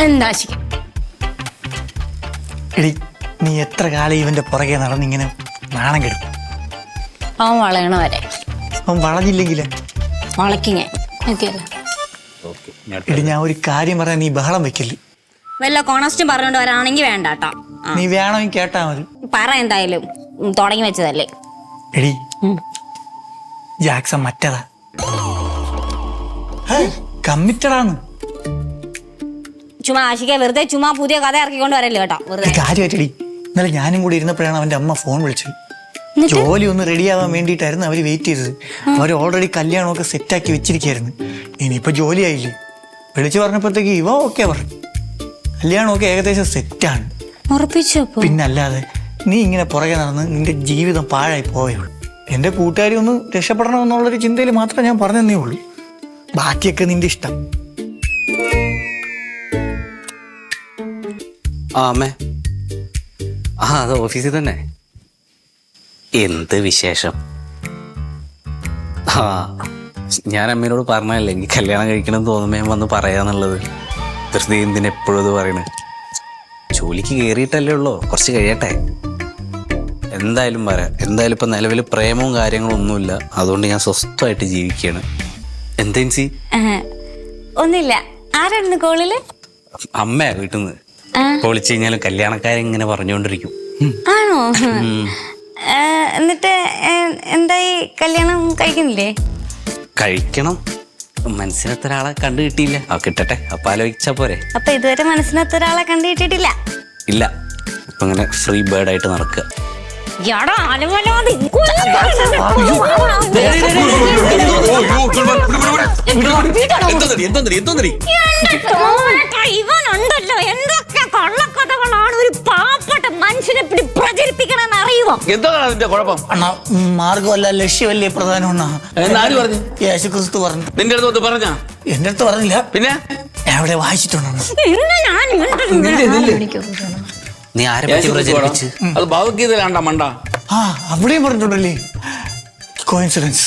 എന്താ ആശിക്കും? എടി നീ എത്ര കാലം ഇവന്റെ പുറകെ നടന്നിങ്ങനെ നാണം കെടുക്കും. അവൻ വളയണ വരെ അവൻ വളഞ്ഞില്ലെങ്കില് വളയ്ക്കും ഞാൻ. ഓക്കെയല്ല? എടി ഞാൻ ഒരു കാര്യം പറയാൻ നീ ബഹളം വെക്കില്ല. വല്ല കോണസ്റ്റും പറഞ്ഞോണ്ട് വരാണെങ്കിൽ വേണ്ട കേട്ടോ. നീ വേണമെങ്കിൽ കേട്ടാ മതി. പറ എന്തായാലും, തുടങ്ങി വെച്ചതല്ലേ. എടി ജാക്സൺ മറ്റതാ, കമ്മിറ്റഡാണ്. ചുമ്മാ ആശിക്ക വെറുതെ ചുമ്മാ പുതിയ കഥ ഇറക്കിക്കൊണ്ട് വരല്ലേ കേട്ടോ. വെറുതെ കാര്യമായിട്ടടി ഇന്നലെ ഞാനും കൂടി ഇരുന്നപ്പോഴാണ് അവന്റെ അമ്മ ഫോൺ വിളിച്ചത്. ജോലി ഒന്ന് റെഡിയാവാൻ വേണ്ടിയിട്ടായിരുന്നു അവര് വെയിറ്റ് ചെയ്തത്. അവർ ഓൾറെഡി കല്യാണമൊക്കെ സെറ്റാക്കി വെച്ചിരിക്കുകയായിരുന്നു. ഇനിയിപ്പോ ജോലിയായില്ലേ, വിളിച്ചു പറഞ്ഞപ്പോഴത്തേക്ക് ഇവ ഓക്കെ പറഞ്ഞു. കല്യാണമൊക്കെ ഏകദേശം സെറ്റാണ്. ഉറപ്പിച്ചപ്പോ പിന്നല്ലാതെ നീ ഇങ്ങനെ പുറകെ നടന്ന് നിന്റെ ജീവിതം പാഴായി പോയുള്ളൂ. എന്റെ കൂട്ടുകാരി ഒന്ന് രക്ഷപ്പെടണമെന്നുള്ളൊരു ചിന്തയിൽ മാത്രമേ ഞാൻ പറഞ്ഞതേ ഉള്ളൂ. ബാക്കിയൊക്കെ നിന്റെ ഇഷ്ടം. അമ്മേ, അത് ഓഫീസിൽ തന്നെ. എന്ത് വിശേഷം? ഞാൻ അമ്മേനോട് പറഞ്ഞല്ലേ എനിക്ക് കല്യാണം കഴിക്കണം തോന്നുമ്പോ ഞാൻ വന്ന് പറയാന്നുള്ളത്. വെറുതെ എന്തിനെപ്പോഴും ഇത് പറയണേ? ജോലിക്ക് കയറിയിട്ടല്ലേ ഉള്ളൂ, കുറച്ച് കഴിയട്ടെ. എന്തായാലും പറയാം. എന്തായാലും ഇപ്പൊ നിലവിൽ പ്രേമവും കാര്യങ്ങളും ഒന്നുമില്ല. അതുകൊണ്ട് ഞാൻ സ്വസ്ഥമായിട്ട് ജീവിക്കുകയാണ്. എന്താ സി? ഒന്നുമില്ല. ആരായിരുന്നു കോളില്? അമ്മയാ വീട്ടിൽ നിന്ന്. വിളിച്ചു കഴിഞ്ഞാലും കല്യാണക്കാരെ ഇങ്ങനെ പറഞ്ഞുകൊണ്ടിരിക്കും. ആണോ? എന്നിട്ട് എന്തായി, കല്യാണം കഴിക്കുന്നില്ലേ? കഴിക്കണം. മനസ്സിനൊത്ത ഒരാളെ കണ്ടു കിട്ടിയില്ല. കിട്ടട്ടെ, അപ്പൊ ആലോചിച്ചാ പോരെ. അപ്പൊ ഇതുവരെ മനസ്സിനൊത്ത ഒരാളെ കണ്ടു കിട്ടിയിട്ടില്ല? ഇല്ല, ഇപ്പൊ ഇങ്ങനെ ഫ്രീ ബേർഡ് ആയിട്ട് നടക്കുക. ഇവനുണ്ടല്ലോ എന്തൊക്കെ കൊള്ളക്കഥകളാണ് ഒരു പാവപ്പെട്ട മനുഷ്യനെ പ്രചരിപ്പിക്കണമെന്ന് അറിയുമോ? എന്താണ് അതിന്റെ കുഴപ്പം? അണ്ണാ, മാർഗമല്ല ലക്ഷ്യമല്ലേ പ്രധാനം. അണ്ണാ ആര് പറഞ്ഞു? യേശു ക്രിസ്തു പറഞ്ഞു. നിന്റെ അടുത്ത് പറഞ്ഞ? എന്റെ അടുത്ത് പറഞ്ഞില്ല. പിന്നെ ഞാൻ അവിടെ വായിച്ചിട്ടുണ്ടോ? നീ ആരെ പറ്റി പ്രചരിപ്പിച്ച്? അത് ഭഗവത്ഗീതയിലാണ്ടാ മണ്ട. അവിടെയും പറഞ്ഞിട്ടുണ്ടല്ലേ. കോയിൻസിഡൻസ്.